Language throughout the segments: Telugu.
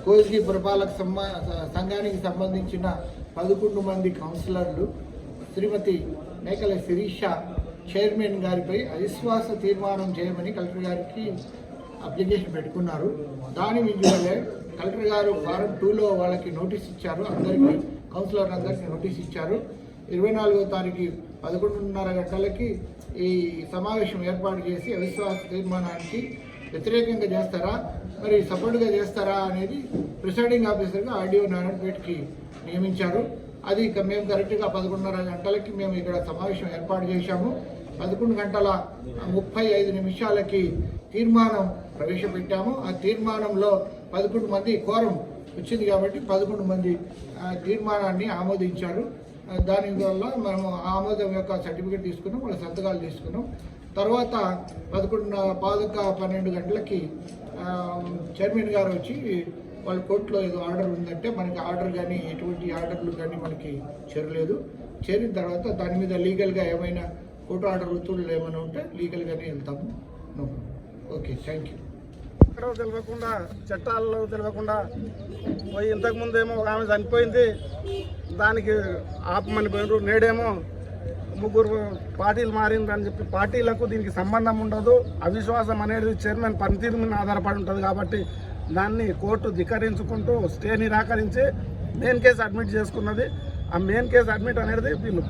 కోస్గి పురపాలక సంఘానికి సంబంధించిన 11 మంది కౌన్సిలర్లు శ్రీమతి మేకల శిరీష చైర్మన్ గారిపై అవిశ్వాస తీర్మానం చేయమని కలెక్టర్ గారికి అప్లికేషన్ పెట్టుకున్నారు. దాని విజువలే కలెక్టర్ గారు ఫారం 2లో వాళ్ళకి నోటీస్ ఇచ్చారు. అందరికీ కౌన్సిలర్ అందరికీ నోటీస్ ఇచ్చారు. 24వ తారీఖు 11:30 గంటలకి ఈ సమావేశం ఏర్పాటు చేసి అవిశ్వాస తీర్మానానికి వ్యతిరేకంగా చేస్తారా మరి సపోర్ట్గా చేస్తారా అనేది ప్రిసైడింగ్ ఆఫీసర్గా ఆర్డీఓ నారాయణపేటకి నియమించారు. అది మేము కరెక్ట్గా 11:30 గంటలకి మేము ఇక్కడ సమావేశం ఏర్పాటు చేశాము. 11:35 తీర్మానం ప్రవేశపెట్టాము. ఆ తీర్మానంలో 11 మంది కోరం వచ్చింది కాబట్టి 11 మంది తీర్మానాన్ని ఆమోదించారు. దానివల్ల మనం ఆమోదం యొక్క సర్టిఫికేట్ తీసుకున్నాం, వాళ్ళ సంతకాలు తీసుకున్నాం. తర్వాత 11:12 గంటలకి చైర్మన్ గారు వచ్చి వాళ్ళ కోర్టులో ఏదో ఆర్డర్ ఉందంటే మనకి ఆర్డర్ కానీ ఎటువంటి ఆర్డర్లు కానీ మనకి చేరలేదు. చేరిన తర్వాత దాని మీద లీగల్గా ఏమైనా కోర్టు ఆర్డర్ ఒత్తిళ్ళు ఏమైనా ఉంటే లీగల్గానే వెళ్తాము. Okay, thank you. ఎక్కడో తెలియకుండా చట్టాల్లో తెలియకుండా పోయి ఇంతకుముందు ఏమో ఒక ఆమె చనిపోయింది, దానికి ఆపమని పోయినారు. నేడేమో 3 పార్టీలు మారిందని చెప్పి పార్టీలకు దీనికి సంబంధం ఉండదు. అవిశ్వాసం అనేది చైర్మన్ పనితీరు మీద ఆధారపడి ఉంటుంది కాబట్టి దాన్ని కోర్టు ధిక్కరించుకుంటూ స్టే నిరాకరించి మెయిన్ కేసు అడ్మిట్ చేసుకున్నది. ఆ మెయిన్ కేసు అడ్మిట్ అనేది వీళ్ళు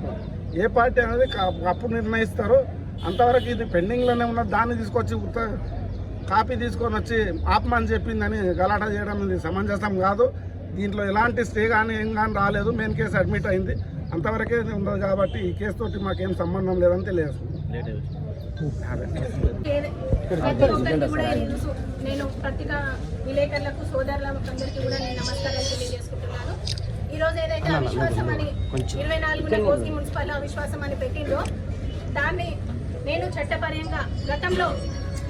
ఏ పార్టీ అనేది అప్పుడు నిర్ణయిస్తారు. అంతవరకు ఇది పెండింగ్లోనే ఉన్నది. దాన్ని తీసుకొచ్చి కాపీ తీసుకొని వచ్చి ఆపమని చెప్పిందని గలాటా చేయడం ఇది సమంజసం కాదు. దీంట్లో ఎలాంటి స్టే కానీ ఏం కానీ రాలేదు. మెయిన్ కేసు అడ్మిట్ అయింది, అంతవరకే ఉండదు. కాబట్టి ఈ కేసు తోటి మాకేం సంబంధం లేదని తెలియజేస్తుంది. నేను పత్రికా విలేకరులకు సోదరులందరికీ కూడా నేను నమస్కారాలు తెలియజేసుకుంటున్నాను. ఈరోజు ఏదైతే అవిశ్వాసం అని 24 కోస్గి మున్సిపల్ అవిశ్వాసం అని పెట్టిందో దాన్ని నేను చట్టపరంగా గతంలో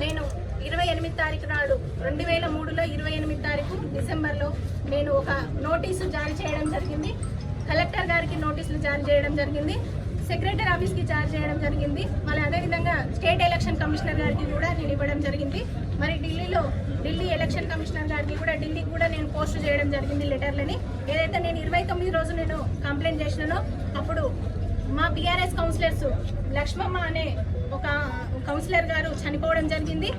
నేను 28 తారీఖు నాడు 2003లో 28 తారీఖు డిసెంబర్లో నేను ఒక నోటీసు జారీ చేయడం జరిగింది. కలెక్టర్ గారికి నోటీసులు జారీ చేయడం జరిగింది, సెక్రటరీ ఆఫీస్కి జారీ చేయడం జరిగింది. మళ్ళీ అదేవిధంగా స్టేట్ ఎలక్షన్ కమిషనర్ గారికి కూడా నేను ఇవ్వడం జరిగింది. మరి ఢిల్లీ ఎలక్షన్ కమిషనర్ గారికి కూడా ఢిల్లీకి కూడా నేను పోస్ట్ చేయడం జరిగింది లెటర్లని. ఏదైతే నేను 29 రోజు నేను కంప్లైంట్ చేసినానో అప్పుడు మా బీఆర్ఎస్ కౌన్సిలర్స్ లక్ష్మమ్మ అనే ఒక కౌన్సిలర్ గారు చనిపోవడం జరిగింది.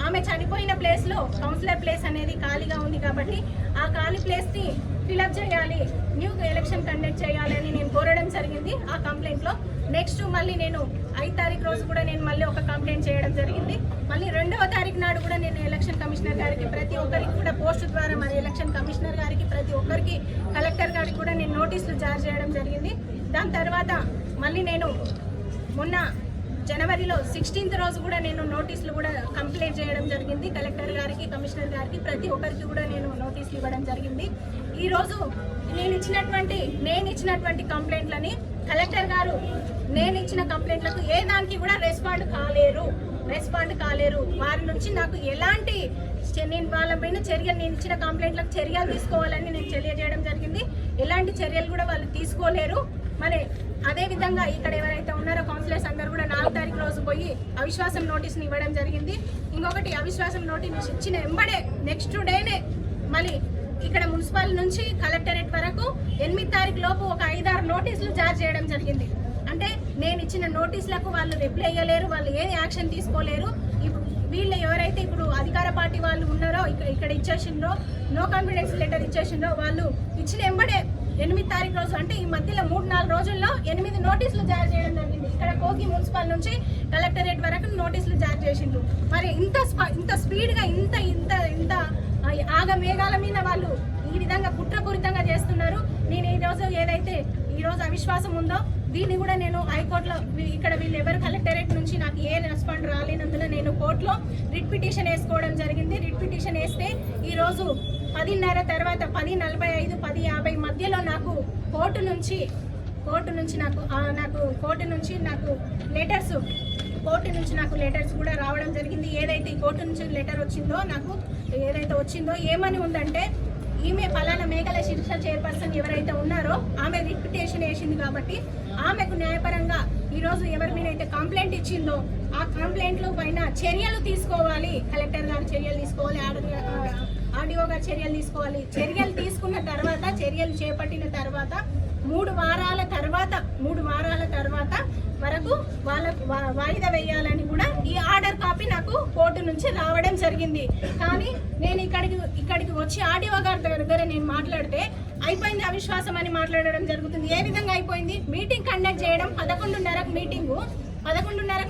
ఆమె చనిపోయిన ప్లేస్లో కౌన్సిలర్ ప్లేస్ అనేది ఖాళీగా ఉంది కాబట్టి ఆ ఖాళీ ప్లేస్ని ఫిలప్ చేయాలి, న్యూ ఎలక్షన్ కండక్ట్ చేయాలి అని నేను కోరడం జరిగింది ఆ కంప్లైంట్లో. నెక్స్ట్ మళ్ళీ నేను 5 తారీఖు రోజు కూడా నేను మళ్ళీ ఒక కంప్లైంట్ చేయడం జరిగింది. మళ్ళీ 2వ తారీఖు నాడు కూడా నేను ఎలక్షన్ కమిషనర్ గారికి ప్రతి ఒక్కరికి కూడా పోస్ట్ ద్వారా మరి ఎలక్షన్ కమిషనర్ గారికి ప్రతి ఒక్కరికి కలెక్టర్ గారికి కూడా నేను నోటీసులు జారీ చేయడం జరిగింది. దాని తర్వాత మళ్ళీ నేను మొన్న జనవరిలో 16th రోజు కూడా నేను నోటీసులు కూడా కంప్లైంట్ చేయడం జరిగింది. కలెక్టర్ గారికి, కమిషనర్ గారికి ప్రతి ఒక్కరికి కూడా నేను నోటీసులు ఇవ్వడం జరిగింది. ఈరోజు నేను ఇచ్చినటువంటి కంప్లైంట్లని కలెక్టర్ గారు నేను ఇచ్చిన కంప్లైంట్లకు ఏ దానికి కూడా రెస్పాండ్ కాలేరు. వారి నుంచి నాకు ఎలాంటి నేను వాళ్ళ పైన నేను ఇచ్చిన కంప్లైంట్లకు చర్యలు తీసుకోవాలని నేను తెలియజేయడం జరిగింది. ఎలాంటి చర్యలు కూడా వాళ్ళు తీసుకోలేరు. మరి అదేవిధంగా ఇక్కడ ఎవరైతే ఉన్నారో కౌన్సిలర్స్ అందరూ కూడా 4వ తారీఖు రోజు పోయి అవిశ్వాసం నోటీస్ని ఇవ్వడం జరిగింది. ఇంకొకటి అవిశ్వాసం నోటీస్ ఇచ్చిన వెంబడే నెక్స్ట్ డేనే మళ్ళీ ఇక్కడ మున్సిపల్ నుంచి కలెక్టరేట్ వరకు 8వ తారీఖు లోపు ఒక 5-6 నోటీసులు జారీ చేయడం జరిగింది. అంటే నేను ఇచ్చిన నోటీసులకు వాళ్ళు రిప్లై ఇవ్వలేరు, వాళ్ళు ఏది యాక్షన్ తీసుకోలేరు. వీళ్ళు ఎవరైతే ఇప్పుడు అధికార పార్టీ వాళ్ళు ఉన్నారో ఇక్కడ ఇచ్చేసిండ్రో, నో కాన్ఫిడెన్స్ లెటర్ ఇచ్చేసిండ్రో, వాళ్ళు ఇచ్చిన వెంబడే 8వ తారీఖు రోజు అంటే ఈ మధ్యలో 3-4 రోజుల్లో 8 నోటీసులు జారీ చేయడం జరిగింది. ఇక్కడ కోస్గి మున్సిపల్ నుంచి కలెక్టరేట్ వరకు నోటీసులు జారీ చేసిండ్రు. మరి ఇంత స్పీడ్గా ఇంత ఆగమేఘాల మీద వాళ్ళు ఈ విధంగా కుట్రపూరితంగా చేస్తున్నారు. నేను ఈరోజు అవిశ్వాసం ఉందో దీన్ని కూడా నేను హైకోర్టులో ఇక్కడ వీళ్ళు ఎవరు కలెక్టరేట్ నుంచి నాకు ఏ రెస్పాండ్ రాలేనందున నేను కోర్టులో రిట్ పిటిషన్ వేసుకోవడం జరిగింది. రిట్ పిటిషన్ వేస్తే ఈరోజు 10:30 తర్వాత 10:45, 10:50 మధ్యలో నాకు కోర్టు నుంచి నాకు లెటర్స్ కూడా రావడం జరిగింది. ఏదైతే ఈ కోర్టు నుంచి లెటర్ వచ్చిందో ఏమని ఉందంటే ఈమె ఫలానా మేకల శిరీష చైర్పర్సన్ ఎవరైతే ఉన్నారో ఆమె రిట్ పిటిషన్ వేసింది కాబట్టి ఆమెకు న్యాయపరంగా ఈరోజు ఎవరి మీద అయితే కంప్లైంట్ ఇచ్చిందో ఆ కంప్లైంట్ల పైన చర్యలు తీసుకోవాలి, కలెక్టర్ గారు చర్యలు తీసుకోవాలి, ఆర్డీఓ గారు చర్యలు తీసుకోవాలి. చర్యలు తీసుకున్న తర్వాత, చర్యలు చేపట్టిన తర్వాత 3 వారాల తర్వాత వరకు వాళ్ళకు వాయిదా వేయాలని కూడా ఈ ఆర్డర్ కాపీ నాకు కోర్టు నుంచి రావడం జరిగింది. కానీ నేను ఇక్కడికి వచ్చి ఆర్డీఓ గారి దగ్గర నేను మాట్లాడితే అయిపోయింది అవిశ్వాసం అని మాట్లాడడం జరుగుతుంది. ఏ విధంగా అయిపోయింది? మీటింగ్ కండక్ట్ చేయడం 11:30కు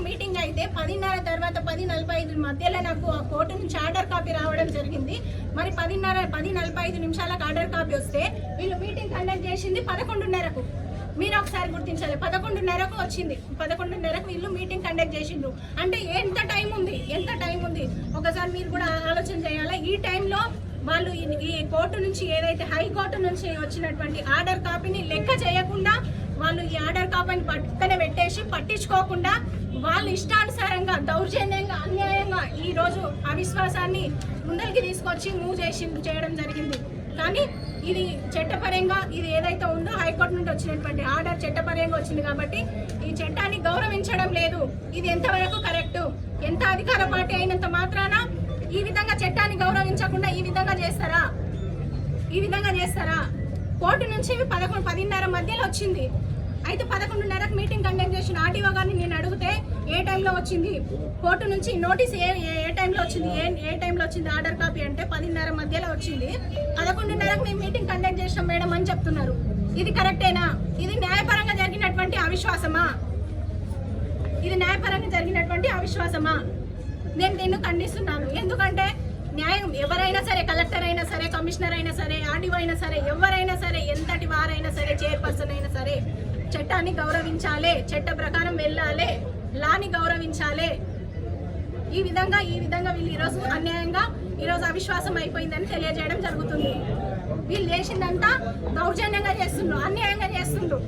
మీటింగ్ అయితే 10:30 తర్వాత 10:45 మధ్యలో నాకు ఆ కోర్టు నుంచి ఆర్డర్ కాపీ రావడం జరిగింది. మరి 10:45 నిమిషాలకు ఆర్డర్ కాపీ వస్తే వీళ్ళు మీటింగ్ కండక్ట్ చేసింది 11:30కు. మీరు ఒకసారి గుర్తించాలి, 11:30కు వచ్చింది, 11:30కు వీళ్ళు మీటింగ్ కండక్ట్ చేసిండ్రు. అంటే ఎంత టైం ఉంది? ఒకసారి మీరు కూడా ఆలోచన చేయాలి. ఈ టైంలో వాళ్ళు ఈ కోర్టు నుంచి ఏదైతే హైకోర్టు నుంచి వచ్చినటువంటి ఆర్డర్ కాపీని లెక్క చేయకుండా వాళ్ళు ఈ ఆర్డర్ కాపీని పక్కన పెట్టేసి పట్టించుకోకుండా వాళ్ళు ఇష్టానుసారంగా దౌర్జన్యంగా అన్యాయంగా ఈరోజు అవిశ్వాసాన్ని ముందరికి తీసుకొచ్చి మూవ్ చేయడం జరిగింది. కానీ ఇది చట్టపరంగా ఇది ఏదైతే ఉందో హైకోర్టు నుండి వచ్చినటువంటి ఆర్డర్ చట్టపరంగా వచ్చింది కాబట్టి ఈ చట్టాన్ని గౌరవించడం లేదు. ఇది ఎంతవరకు కరెక్ట్? ఎంత అధికార పార్టీ అయినంత మాత్రాన ఈ విధంగా చట్టాన్ని గౌరవించకుండా ఈ విధంగా చేస్తారా? కోర్టు నుంచి 10:30 మధ్యలో వచ్చింది. అయితే 11:30కు మీటింగ్ కండక్ట్ చేసిన ఆర్డీఓ గారిని నేను అడిగితే ఏ టైంలో వచ్చింది కోర్టు నుంచి నోటీస్ ఏ టైంలో వచ్చింది ఏ టైంలో వచ్చింది ఆర్డర్ కాపీ అంటే 10:30 మధ్యలో వచ్చింది. 11:30కు మేము మీటింగ్ కండక్ట్ చేసాం మేడం అని చెప్తున్నారు. ఇది కరెక్టేనా? ఇది న్యాయపరంగా జరిగినటువంటి అవిశ్వాసమా? నేను దీన్ని ఖండిస్తున్నాను. ఎందుకంటే న్యాయం ఎవరైనా సరే, కలెక్టర్ అయినా సరే, కమిషనర్ అయినా సరే, ఆర్డీఓ అయినా సరే, ఎవరైనా సరే, ఎంతటి వారైనా సరే, చైర్పర్సన్ అయినా సరే చట్టాన్ని గౌరవించాలి, చట్ట ప్రకారం వెళ్ళాలి, లాని గౌరవించాలి. ఈ విధంగా వీళ్ళు ఈరోజు అన్యాయంగా ఈరోజు అవిశ్వాసం అయిపోయిందని తెలియజేయడం జరుగుతుంది. వీళ్ళు చేసిందంతా దౌర్జన్యంగా చేస్తుండ్రు, అన్యాయంగా చేస్తుండ్రు.